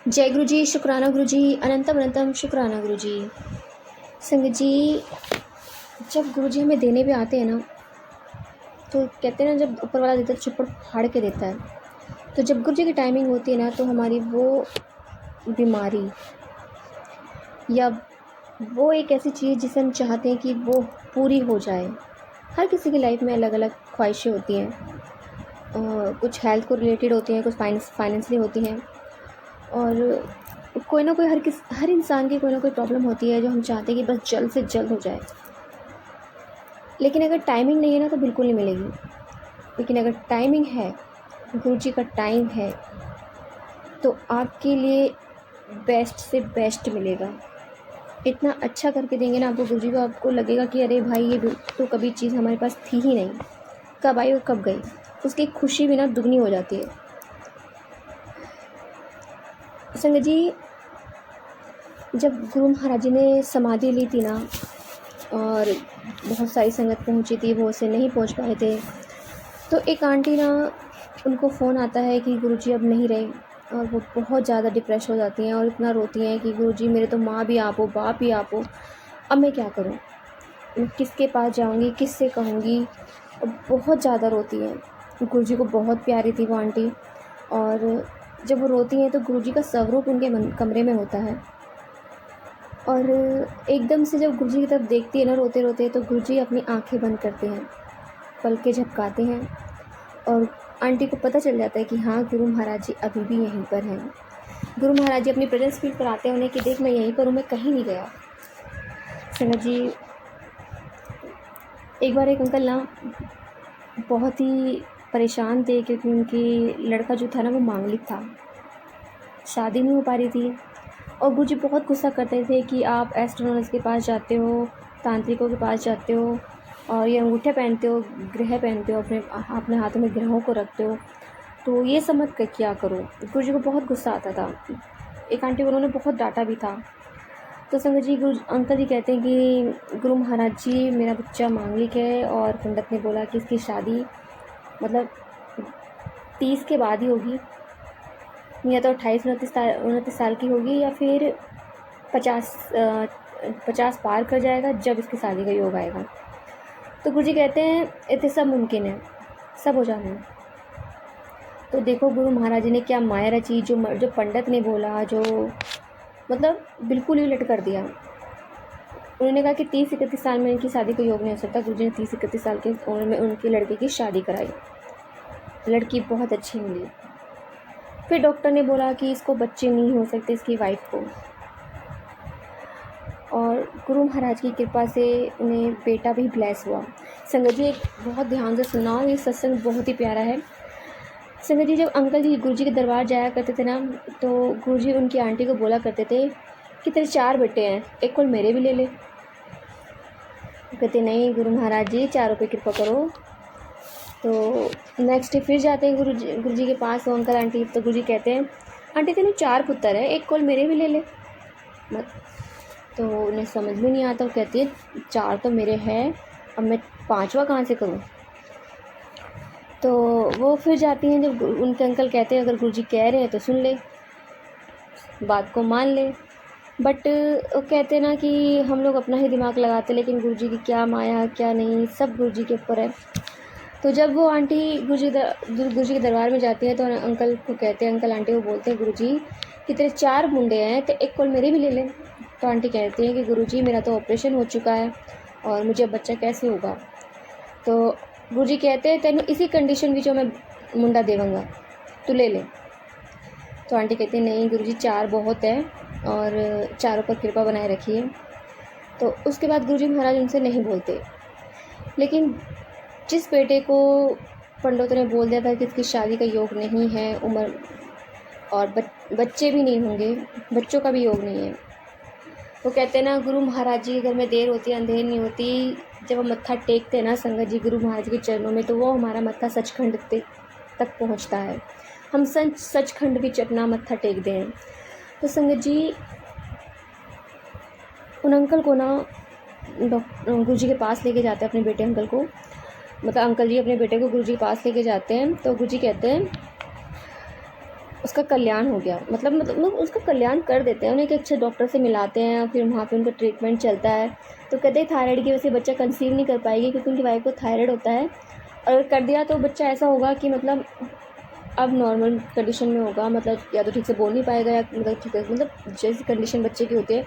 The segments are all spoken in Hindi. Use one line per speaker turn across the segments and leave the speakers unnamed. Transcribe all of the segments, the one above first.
जय गुरु जी, शुक्राना गुरु जी, अनंतम अनंतम शुक्राना गुरु जी। संगत जी, जब गुरु जी हमें देने भी आते हैं ना, तो कहते हैं ना, जब ऊपर वाला देता है चुप्पड़ फाड़ के देता है। तो जब गुरु जी की टाइमिंग होती है ना, तो हमारी वो बीमारी या वो एक ऐसी चीज़ जिसे हम चाहते हैं कि वो पूरी हो जाए। हर किसी की लाइफ में अलग अलग ख्वाहिशें होती हैं। कुछ हेल्थ को रिलेटेड होती हैं, कुछ फाइनेंशियली होती हैं, और कोई ना कोई हर इंसान की कोई ना कोई प्रॉब्लम होती है जो हम चाहते हैं कि बस जल्द से जल्द हो जाए। लेकिन अगर टाइमिंग नहीं है ना, तो बिल्कुल नहीं मिलेगी। लेकिन अगर टाइमिंग है, गुरु जी का टाइम है, तो आपके लिए बेस्ट से बेस्ट मिलेगा। इतना अच्छा करके देंगे ना आपको गुरु जी, को आपको लगेगा कि अरे भाई, ये तो कभी चीज़ हमारे पास थी ही नहीं, कब आई और कब गई। उसकी खुशी भी ना दुगनी हो जाती है। संगत जी, जब गुरु महाराज जी ने समाधि ली थी ना, और बहुत सारी संगत पहुंची थी, वो उसे नहीं पहुंच पाए थे, तो एक आंटी ना, उनको फ़ोन आता है कि गुरुजी अब नहीं रहे, और वो बहुत ज़्यादा डिप्रेस हो जाती हैं और इतना रोती हैं कि गुरुजी, मेरे तो माँ भी आप हो, बाप भी आप हो, अब मैं क्या करूँ, मैं किसके पास जाऊँगी, किससे कहूँगी। और बहुत ज़्यादा रोती हैं। गुरुजी को बहुत प्यारी थी वो आंटी, और जब वो रोती हैं तो गुरुजी का स्वरूप उनके कमरे में होता है। और एकदम से जब गुरुजी की तरफ देखती है ना रोते रोते, तो गुरुजी अपनी आंखें बंद करते हैं, पलकें झपकाते हैं, और आंटी को पता चल जाता है कि हाँ, गुरु महाराज जी अभी भी यहीं पर हैं। गुरु महाराज जी अपनी प्रेजेंस फील कराते हैं उन्हें कि देख, मैं यहीं पर हूँ, मैं कहीं नहीं गया। संगत जी, एक बार एक अंकल ना बहुत ही परेशान थे, क्योंकि उनकी लड़का जो था ना, वो मांगलिक था, शादी नहीं हो पा रही थी। और गुरुजी बहुत गुस्सा करते थे कि आप एस्ट्रोनॉमर्स के पास जाते हो, तांत्रिकों के पास जाते हो, और ये अंगूठे पहनते हो, ग्रह पहनते हो, अपने हाथों में ग्रहों को रखते हो, तो ये समझ कर क्या करो। गुरुजी को बहुत गुस्सा आता था। एक आंटी को उन्होंने बहुत डांटा भी था। तो संगत जी, अंकल जी कहते हैं कि गुरु महाराज जी, मेरा बच्चा मांगलिक है, और पंडित ने बोला कि इसकी शादी मतलब 30 के बाद ही होगी, या तो 28-29 साल की होगी, या फिर 50 पार कर जाएगा जब इसकी शादी का योग आएगा। तो गुरुजी कहते हैं इतने सब मुमकिन है, सब हो जाना है। तो देखो गुरु महाराज जी ने क्या माया रची, जो पंडित ने बोला, जो मतलब बिल्कुल ही उलट कर दिया। उन्होंने कहा कि 30-31 साल में इनकी शादी का योग नहीं हो सकता। गुरुजी ने 30-31 साल की उम्र में उनकी लड़के की शादी कराई। लड़की बहुत अच्छी मिली। फिर डॉक्टर ने बोला कि इसको बच्चे नहीं हो सकते, इसकी वाइफ को, और गुरु महाराज की कृपा से उन्हें बेटा भी ब्लेस हुआ। संगत जी, एक बहुत ध्यान से सुनना, ये सत्संग बहुत ही प्यारा है। संगत जी, जब अंकल जी गुरुजी के दरबार जाया करते थे ना, तो गुरुजी उनकी आंटी को बोला करते थे कि तेरे 4 बेटे हैं, एक कोल मेरे भी ले ले। कहते नहीं गुरु महाराज जी, 4 पे कृपा करो। तो नेक्स्ट डे फिर जाते हैं गुरुजी के पास, वो अंकल आंटी। तो गुरुजी कहते हैं, आंटी तेने 4 पुत्र है, एक कोल मेरे भी ले ले मत। तो उन्हें समझ में नहीं आता। वो कहती है 4 तो मेरे हैं, अब मैं 5वां कहाँ से करूँ। तो वो फिर जाती हैं। जब उनके अंकल कहते हैं अगर गुरुजी कह रहे हैं तो सुन ले, बात को मान ले। बट वो कहते हैं ना कि हम लोग अपना ही दिमाग लगाते, लेकिन गुरुजी की क्या माया क्या नहीं, सब गुरुजी के ऊपर है। तो जब वो आंटी गुरुजी के दरबार में जाती है, तो अंकल को कहते हैं, अंकल आंटी को बोलते हैं गुरुजी कि तेरे 4 मुंडे हैं, तो एक कोल मेरे भी ले ले। तो आंटी कहती है कि गुरुजी, मेरा तो ऑपरेशन हो चुका है और मुझे अब बच्चा कैसे होगा। तो गुरुजी कहते हैं तेनू इसी कंडीशन में जो मैं मुंडा देवांगा, तू ले ले। तो आंटी कहती है नहीं गुरुजी, 4 बहुत है, और 4 पर कृपा बनाए रखिए। तो उसके बाद गुरुजी महाराज उनसे नहीं बोलते। लेकिन जिस बेटे को पंडितों ने बोल दिया था कि इसकी शादी का योग नहीं है, उम्र और बच्चे भी नहीं होंगे, बच्चों का भी योग नहीं है, वो कहते हैं ना गुरु महाराज जी, घर में देर होती अंधेर नहीं होती। जब हम मत्था टेकते हैं ना संगत जी गुरु महाराज के चरणों में, तो वो हमारा मत्था सचखंड तक पहुंचता है। हम सचखंड भी अपना मत्था टेकते हैं। तो संगत जी, उन अंकल को ना गुरुजी के पास लेके जाते हैं, अपने बेटे अंकल को, मतलब अंकल जी अपने बेटे को गुरुजी के पास लेके जाते हैं। तो गुरुजी कहते हैं उसका कल्याण हो गया, मतलब उसका कल्याण कर देते हैं, उन्हें एक अच्छे डॉक्टर से मिलाते हैं, फिर वहाँ पे उनका ट्रीटमेंट चलता है। तो कहते हैं थायराइड की वजह से बच्चा कंसीव नहीं कर पाएगी, क्योंकि उनकी वाइफ को थायराइड होता है, और अगर कर दिया तो बच्चा ऐसा होगा कि मतलब अब नॉर्मल कंडीशन में होगा, मतलब या तो ठीक से बोल नहीं पाएगा, या मतलब ठीक है, मतलब जैसी कंडीशन बच्चे की होती है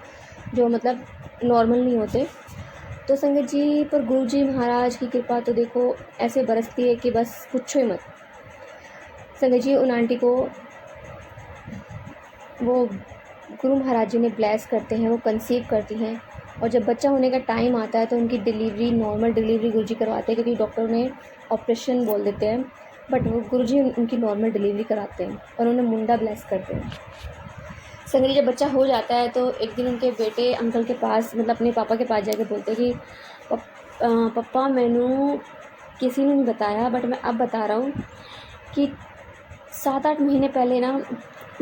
जो मतलब नॉर्मल नहीं होते। तो संगत जी, पर गुरु जी महाराज की कृपा तो देखो ऐसे बरसती है कि बस पूछो ही मत। संगत जी, उन आंटी को वो गुरु महाराज जी ने ब्लेस करते हैं, वो कंसीव करती हैं, और जब बच्चा होने का टाइम आता है तो उनकी डिलीवरी, नॉर्मल डिलीवरी गुरु जी करवाते हैं, क्योंकि डॉक्टर उन्हें ऑपरेशन बोल देते हैं, बट वो गुरु जी उनकी नॉर्मल डिलीवरी कराते हैं और उन्हें मुंडा ब्लेस करते हैं। संगत जी, जब बच्चा हो जाता है तो एक दिन उनके बेटे अंकल के पास, मतलब अपने पापा के पास जाके बोलते हैं कि पप्पा मैनू किसी ने नहीं बताया, बट मैं अब बता रहा हूँ कि 7-8 महीने पहले ना,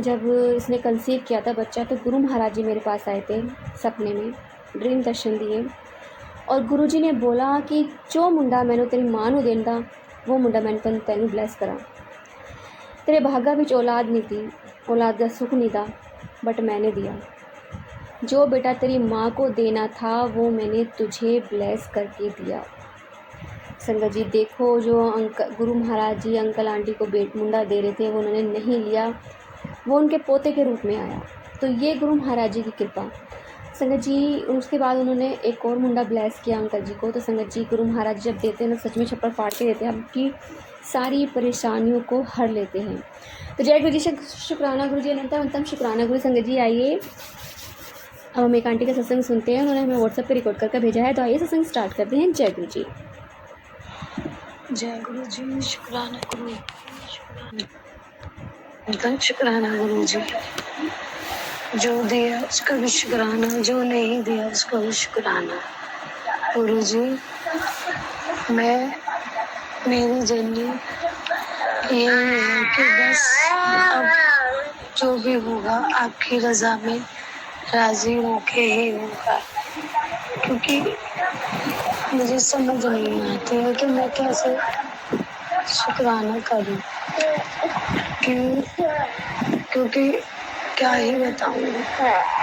जब इसने कंसीव किया था बच्चा, तो गुरु महाराज जी मेरे पास आए थे सपने में, ड्रीम दर्शन दिए, और गुरु जी ने बोला कि जो मुंडा मैंने तेरी माँ नू देंदा, वो मुंडा मैंने तेनू ब्लैस करा। तेरे भागा विच औलाद नहीं थी, औलाद का सुख नहीं था, बट मैंने दिया। जो बेटा तेरी माँ को देना था वो मैंने तुझे ब्लेस करके दिया। संगत जी देखो, जो गुरु महाराज जी अंकल आंटी को मुंडा दे रहे थे, वो उन्होंने नहीं लिया, वो उनके पोते के रूप में आया। तो ये गुरु महाराज जी की कृपा। संगत जी, उसके बाद उन्होंने एक और मुंडा ब्लेस किया अंकल जी को। तो संगत जी, गुरु महाराज जी जब देते हैं ना, सच में छप्पर फाड़ के देते हैं, आपकी सारी परेशानियों को हर लेते हैं। तो जय गुरु जी, शुक्राना गुरु जी, अनंतम शुक्राना गुरु। संगत जी आइए, अब हम एक आंटी का सत्संग सुनते हैं, उन्होंने हमें व्हाट्सएप पे रिकॉर्ड करके भेजा है। तो आइए सत्संग स्टार्ट करते हैं। जय गुरु जी।
जय गुरु जी, शुक्राना गुरु, शुक्राना गुरु जी। जो दिया उसका भी शुक्राना, जो नहीं दिया उसका भी शुक्राना। गुरु जी, मेरी जर्नी ये है कि बस अब जो भी होगा आपकी रजा में राजी होके ही होगा, क्योंकि मुझे समझ नहीं आती है कि मैं कैसे शुक्राना करूं, क्योंकि क्या ही बताऊं,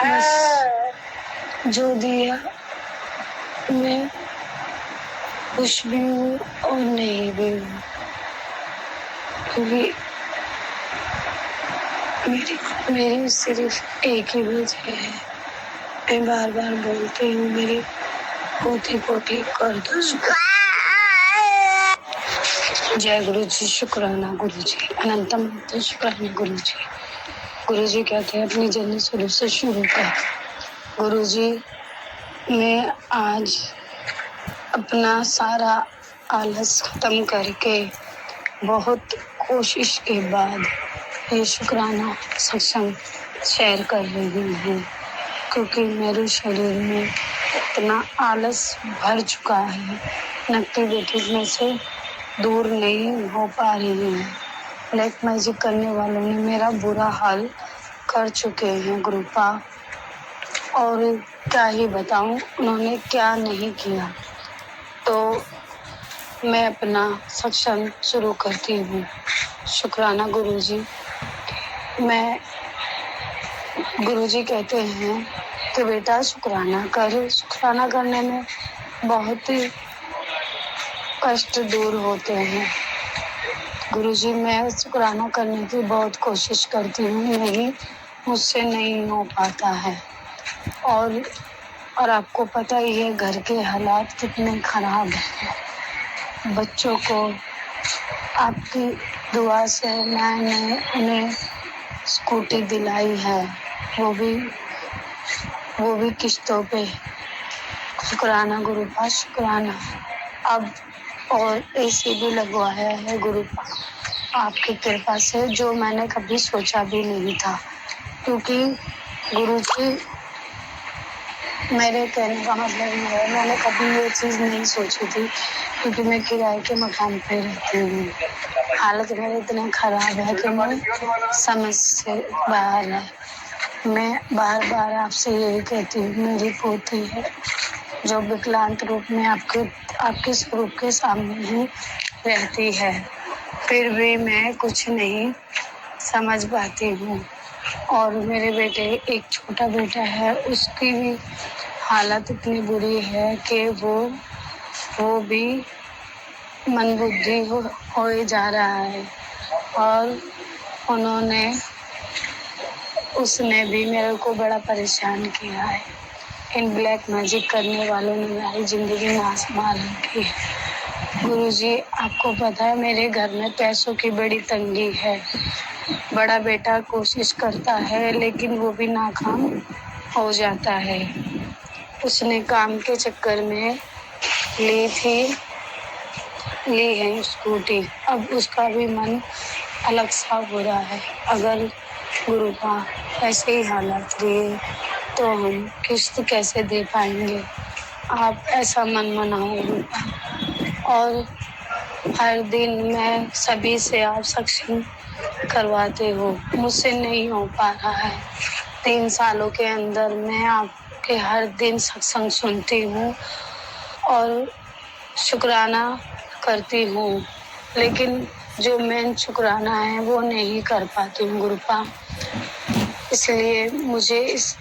बस जो दिया मैं खुश भी हूँ और नहीं भी हूँ, क्योंकि मेरी सिर्फ एक ही वजह है, मैं बार बार बोलती हूँ, मेरी पोती कर दो। जय गुरु जी, शुक्राना गुरु जी, अनंतम शुक्राना गुरु जी। गुरु जी कहते हैं अपनी जर्नी शुरू से शुरू कर। गुरु जी, मैं आज अपना सारा आलस खत्म करके बहुत कोशिश के बाद ये शुक्राना सत्संग शेयर कर रही हूँ, क्योंकि मेरे शरीर में इतना आलस भर चुका है, नेगेटिविटी में से दूर नहीं हो पा रही हूँ। ब्लैक मैजिक करने वालों ने मेरा बुरा हाल कर चुके हैं गुरुपा, और क्या ही बताऊं उन्होंने क्या नहीं किया। तो मैं अपना सत्संग शुरू करती हूँ। शुक्राना गुरु जी। गुरु जी कहते हैं कि बेटा शुक्राना कर, शुक्राना करने में बहुत ही कष्ट दूर होते हैं। गुरुजी, मैं शुक्राना करने की बहुत कोशिश करती हूँ, नहीं मुझसे नहीं हो पाता है। और आपको पता ही है घर के हालात कितने खराब हैं। बच्चों को आपकी दुआ से मैंने उन्हें स्कूटी दिलाई है, वो भी किस्तों पे। शुक्राना गुरु का, शुक्राना। अब और एसी भी लगवाया है गुरु आपकी कृपा से, जो मैंने कभी सोचा भी नहीं था, क्योंकि गुरु जी मेरे कहने का मतलब है, मैंने कभी ये चीज़ नहीं सोची थी, क्योंकि मैं किराए के मकान पे रहती हूँ। हालत मेरी इतनी खराब है कि मैं समझ से बाहर है। मैं बार बार आपसे यही कहती हूँ, मेरी पोती है जो विकलांग रूप में आपके स्वरूप के सामने ही रहती है, फिर भी मैं कुछ नहीं समझ पाती हूँ। और मेरे बेटे, एक छोटा बेटा है, उसकी भी हालत इतनी बुरी है कि वो भी मंदबुद्धि होए जा रहा है। और उसने भी मेरे को बड़ा परेशान किया है। इन ब्लैक मैजिक करने वालों ने मेरी ज़िंदगी नाश मार रखी है। गुरुजी, आपको पता है मेरे घर में पैसों की बड़ी तंगी है। बड़ा बेटा कोशिश करता है लेकिन वो भी नाकाम हो जाता है। उसने काम के चक्कर में ली है स्कूटी। अब उसका भी मन अलग सा हो रहा है। अगर गुरु का ऐसे ही हालत रहे तो हम किस्त कैसे दे पाएंगे। आप ऐसा मन मनाओ गुरु का। और हर दिन मैं सभी से आप सत्संग करवाते हो, मुझसे नहीं हो पा रहा है। 3 सालों के अंदर मैं आपके हर दिन सत्संग सुनती हूँ और शुक्राना करती हूँ, लेकिन जो मेन शुक्राना है वो नहीं कर पाती हूँ गुरुपा। इसलिए मुझे इस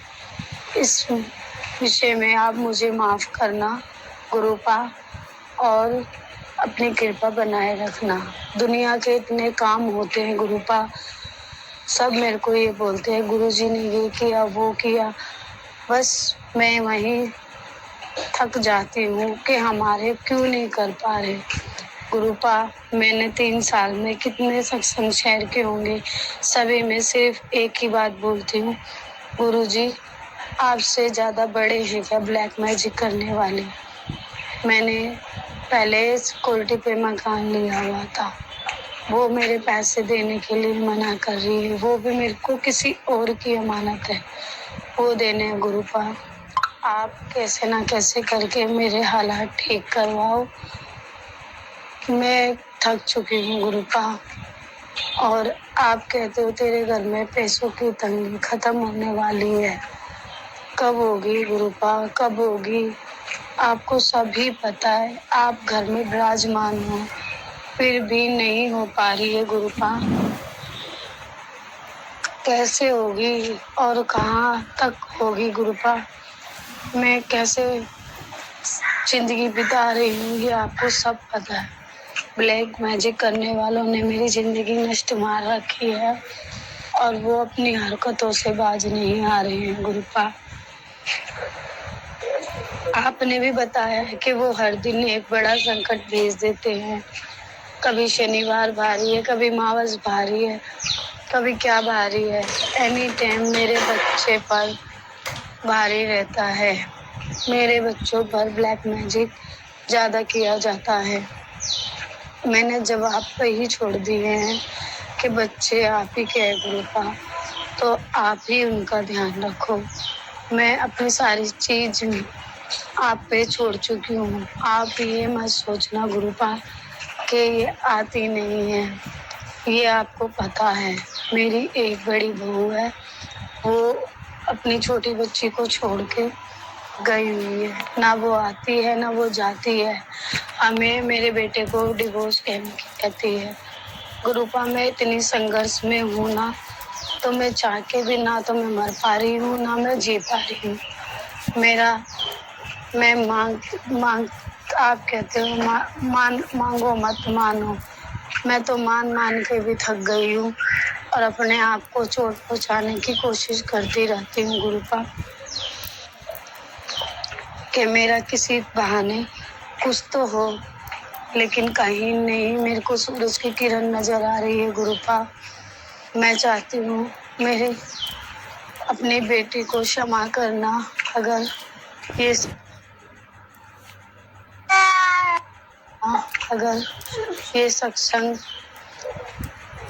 विषय में आप मुझे माफ़ करना गुरुपा, और अपनी कृपा बनाए रखना। दुनिया के इतने काम होते हैं गुरुपा, सब मेरे को ये बोलते हैं गुरुजी ने ये किया वो किया, बस मैं वहीं थक जाती हूँ कि हमारे क्यों नहीं कर पा रहे। गुरुपा, मैंने 3 साल में कितने सत्संग शेयर के होंगे, सभी में सिर्फ एक ही बात बोलती हूँ, गुरुजी आपसे ज़्यादा बड़े हैं क्या ब्लैक मैजिक करने वाले। मैंने पहले सिक्योरिटी पे मकान लिया हुआ था, वो मेरे पैसे देने के लिए मना कर रही है, वो भी मेरे को किसी और की अमानत है, वो देने हैं गुरुपा। आप कैसे ना कैसे करके मेरे हालात ठीक करवाओ। मैं थक चुकी हूँ गुरुपा। और आप कहते हो तेरे घर में पैसों की तंगी खत्म होने वाली है, कब होगी गुरुपा, कब होगी। आपको सभी पता है, आप घर में विराजमान हो, फिर भी नहीं हो पा रही है गुरुपा। कैसे होगी और कहाँ तक होगी गुरुपा। मैं कैसे जिंदगी बिता रही हूँ ये आपको सब पता है। ब्लैक मैजिक करने वालों ने मेरी जिंदगी नष्ट मार रखी है और वो अपनी हरकतों से बाज नहीं आ रहे हैं गुरुपा। आपने भी बताया है कि वो हर दिन एक बड़ा संकट भेज देते हैं। कभी शनिवार भारी है, कभी मावस भारी है, कभी क्या भारी है। एनी टाइम मेरे बच्चे पर भारी रहता है। मेरे बच्चों पर ब्लैक मैजिक ज़्यादा किया जाता है। मैंने जवाब पे ही छोड़ दिए हैं कि बच्चे आप ही के गुरुपा, तो आप ही उनका ध्यान रखो। मैं अपनी सारी चीज़ आप पे छोड़ चुकी हूँ। आप ये मत सोचना गुरुपा कि ये आती नहीं है, ये आपको पता है। मेरी एक बड़ी बहू है, वो अपनी छोटी बच्ची को छोड़ के गई हुई है, ना वो आती है ना वो जाती है। हमें मेरे बेटे को डिवोर्स कहती है। गुरुपा, मैं इतनी संघर्ष में हूँ ना, तो मैं चाह के भी ना तो मैं मर पा रही हूँ ना मैं जी पा रही हूँ। मैं मांग आप कहते हो मांगो मत मानो। मैं तो मान के भी थक गई हूँ और अपने आप को चोट पहुँचाने की कोशिश करती रहती हूँ गुरुपा, कि मेरा किसी बहाने कुछ तो हो, लेकिन कहीं नहीं मेरे को सूरज की किरण नजर आ रही है गुरुपा। मैं चाहती हूँ मेरे अपनी बेटी को क्षमा करना। अगर ये सत्संग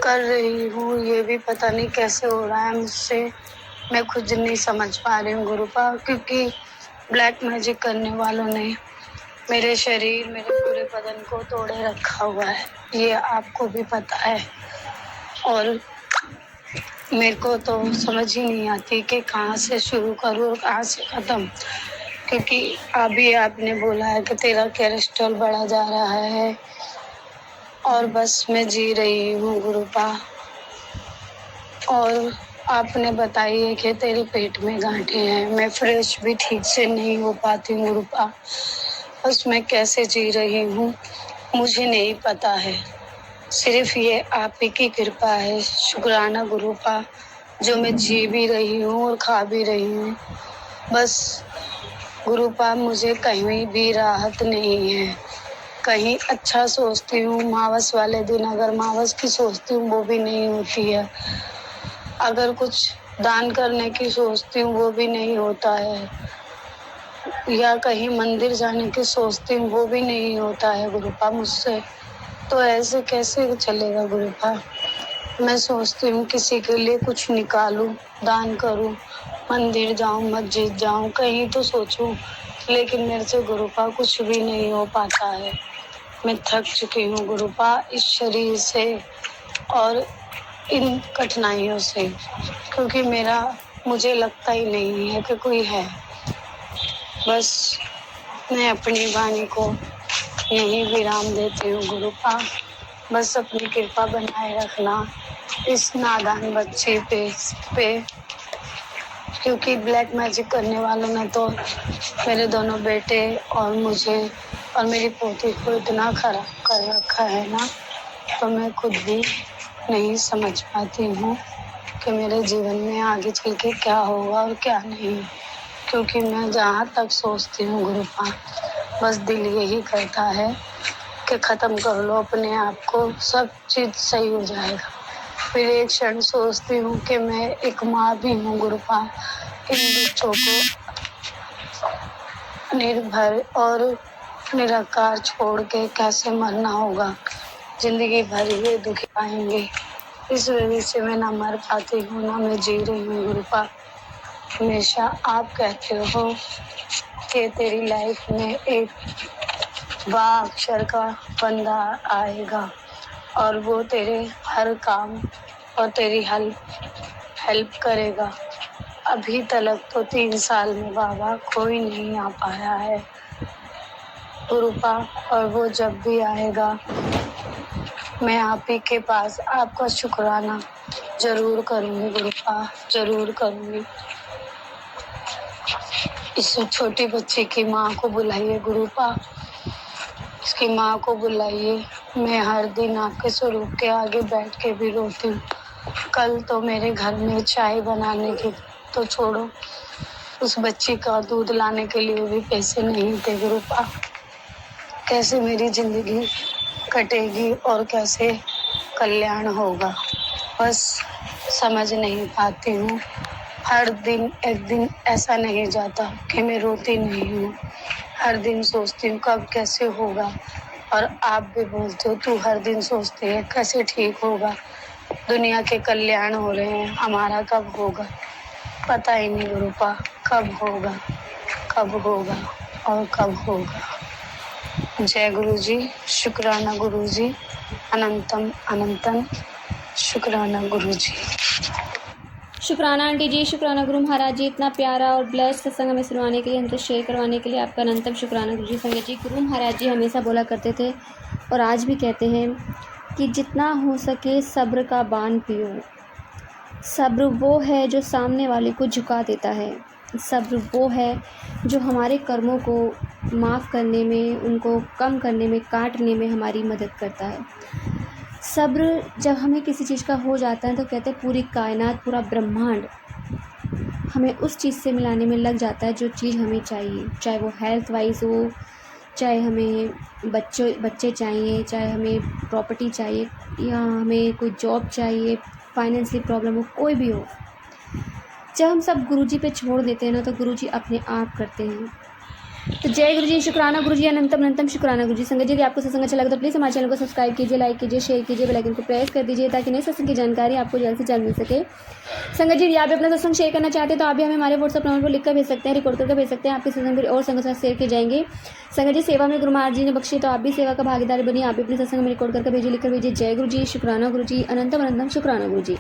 कर रही हूँ, ये भी पता नहीं कैसे हो रहा है मुझसे, मैं खुद नहीं समझ पा रही हूँ गुरुपा, क्योंकि ब्लैक मैजिक करने वालों ने मेरे शरीर, मेरे पूरे बदन को तोड़े रखा हुआ है, ये आपको भी पता है। और मेरे को तो समझ ही नहीं आती कि कहाँ से शुरू करूँ और कहाँ से ख़त्म, क्योंकि अभी आपने बोला है कि तेरा कोलेस्ट्रॉल बढ़ा जा रहा है और बस मैं जी रही हूँ गुरुपा। और आपने बताइए कि तेरे पेट में गांठें हैं, मैं फ्रेश भी ठीक से नहीं हो पाती हूँ गुरुपा। बस मैं कैसे जी रही हूँ मुझे नहीं पता है, सिर्फ ये आप ही की कृपा है। शुक्राना गुरुपा, जो मैं जी भी रही हूँ और खा भी रही हूँ। बस गुरुपा, मुझे कहीं भी राहत नहीं है। कहीं अच्छा सोचती हूँ, मावस वाले दिन अगर मावस की सोचती हूँ वो भी नहीं होती है। अगर कुछ दान करने की सोचती हूँ वो भी नहीं होता है, या कहीं मंदिर जाने की सोचती हूँ वो भी नहीं होता है गुरुपा मुझसे। तो ऐसे कैसे चलेगा गुरुपा। मैं सोचती हूँ किसी के लिए कुछ निकालूं, दान करूं, मंदिर जाऊं, मस्जिद जाऊं, कहीं तो सोचूं, लेकिन मेरे से गुरुपा कुछ भी नहीं हो पाता है। मैं थक चुकी हूँ गुरुपा इस शरीर से और इन कठिनाइयों से, क्योंकि मुझे लगता ही नहीं है कि कोई है। बस मैं अपनी वाणी को यहीं विराम देती हूँ गुरुपा। बस अपनी कृपा बनाए रखना इस नादान बच्चे पे, क्योंकि ब्लैक मैजिक करने वालों ने तो मेरे दोनों बेटे और मुझे और मेरी पोती को इतना खराब कर रखा है ना, तो मैं खुद भी नहीं समझ पाती हूँ कि मेरे जीवन में आगे चल के क्या होगा और क्या नहीं। क्योंकि मैं जहाँ तक सोचती हूँ गुरुपा, बस दिल यही कहता है कि ख़त्म कर लो अपने आप को, सब चीज़ सही हो जाएगा। फिर एक क्षण सोचती हूँ कि मैं एक माँ भी हूँ गुरुपा, इन बच्चों को निर्भर और निराकार छोड़ के कैसे मरना होगा, जिंदगी भर ये दुखी पाएंगे। इस वजह से मैं ना मर पाती हूँ ना मैं जी रही हूँ गुरुपा। हमेशा आप कहते हो कि तेरी लाइफ में एक बा अक्षर का बंदा आएगा और वो तेरे हर काम और तेरी हेल्प करेगा। अभी तक तो 3 साल में बाबा कोई नहीं आ पाया है गुरुपा, और वो जब भी आएगा मैं आप ही के पास आपका शुक्राना जरूर करूँगी गुरुपा, जरूर करूँगी। इस छोटी बच्ची की माँ को बुलाइए गुरुपा, इसकी माँ को बुलाइए। मैं हर दिन आपके स्वरूप के आगे बैठ के भी रोती हूँ। कल तो मेरे घर में चाय बनाने की तो छोड़ो, उस बच्ची का दूध लाने के लिए भी पैसे नहीं थे गुरुपा। कैसे मेरी जिंदगी कटेगी और कैसे कल्याण होगा, बस समझ नहीं पाती हूँ। हर दिन एक दिन ऐसा नहीं जाता कि मैं रोती नहीं हूँ। हर दिन सोचती हूँ कब कैसे होगा, और आप भी बोलते हो तू हर दिन सोचती है कैसे ठीक होगा। दुनिया के कल्याण हो रहे हैं, हमारा कब होगा पता ही नहीं गुरुपा, कब होगा और कब होगा। जय गुरु जी, शुक्राना गुरु जी, अनंतम अनंतम शुक्राना गुरु जी।
शुक्राना आंटी जी, शुक्राना गुरु महाराज जी, इतना प्यारा और ब्लेस्ड सत्संग हमें सुनवाने के लिए, हमसे शेयर करवाने के लिए आपका अनंतम शुक्राना गुरु जी। संगत जी, गुरु महाराज जी हमेशा बोला करते थे और आज भी कहते हैं कि जितना हो सके सब्र का बान पियो। सब्र वो है जो सामने वाले को झुका देता है। सब्र वो है जो हमारे कर्मों को माफ़ करने में, उनको कम करने में, काटने में हमारी मदद करता है। सब्र जब हमें किसी चीज़ का हो जाता है तो कहते हैं पूरी कायनात, पूरा ब्रह्मांड हमें उस चीज़ से मिलाने में लग जाता है जो चीज़ हमें चाहिए, चाहे वो हेल्थ वाइज हो, चाहे हमें बच्चे चाहिए, चाहे हमें प्रॉपर्टी चाहिए, या हमें कोई जॉब चाहिए, फाइनेंशियल प्रॉब्लम हो, कोई भी हो। जब हम सब गुरुजी पे छोड़ देते हैं ना तो गुरुजी अपने आप करते हैं। तो जय गुरु जी, शुक्राना गुरु जी, अनंतम अनंतम शुक्राना गुरु जी। संगत जी, यदि आपको सत्संग अच्छा लगा तो प्लीज़ हमारे चैनल को सब्सक्राइब कीजिए, लाइक कीजिए, शेयर कीजिए, बेल आइकन को प्रेस कर दीजिए ताकि नए सत्संग की जानकारी आपको जल्द से जल्द मिल सके। संगत जी, यदि आप भी अपना सत्संग शेयर करना चाहते हैं तो आप भी हमें हमारे व्हाट्सअप नंबर पर लिखकर भेज सकते हैं, रिकॉर्ड करके भेज सकते हैं। आपके सत्संग और संगत साथ शेयर किए जाएंगे। संगत जी, सेवा में गुरु महाराज जी ने बख्शी तो आप भी सेवा का भागीदारी बनिए, आप भी अपने सत्संग में रिकॉर्ड करके भेजिए, लिखकर भेजिए। जय गुरु जी, शुक्राना गुरु जी, अनंतम अनंतम शुक्राना गुरु जी।